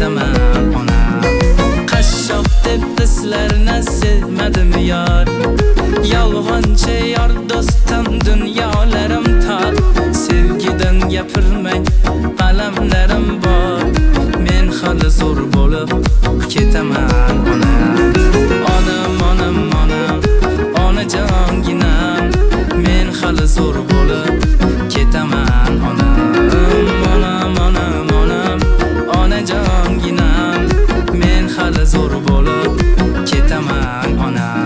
ketaman onam. Qashshoq deb bizlarni sevmadim yor, yolg'onchi yor do'stim dunyolarim tor. Sevgidan gapirmang qalamlarim bor, men hali zo'r bo'lib ketaman onam. Onam, onam, onam, onajonginam, men hali zo'r bo'lib ketaman onam. Onam, onam, onam, onajonginam, men hali zo'r bo'lib ketaman onam.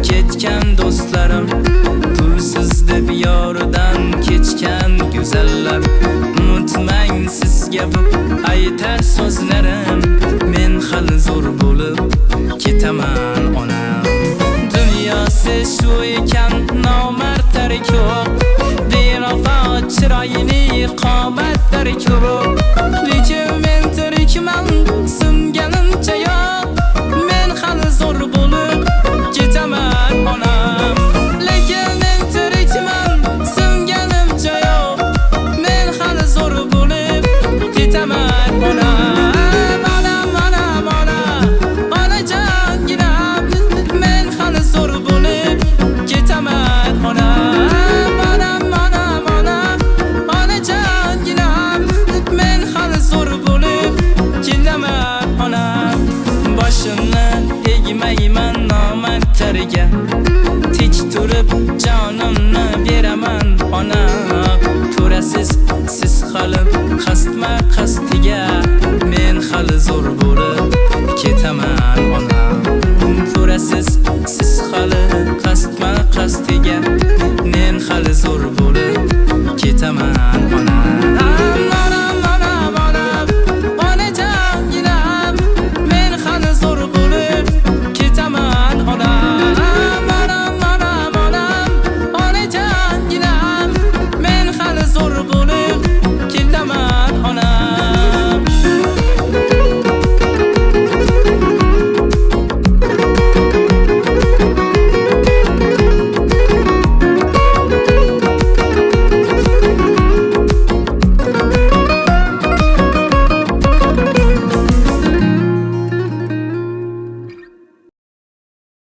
Ketgan do'stlarim, pulsiz deb yoridan kechgan go'zallar, unutmang sizga bu aytar so'zlarim, men hali zo'r bo'lib ketaman onam. Dunyosi shu ekan, nomardlar ko'p, bevafo chiroyli qomatlar ko'p, lekin men tirikman,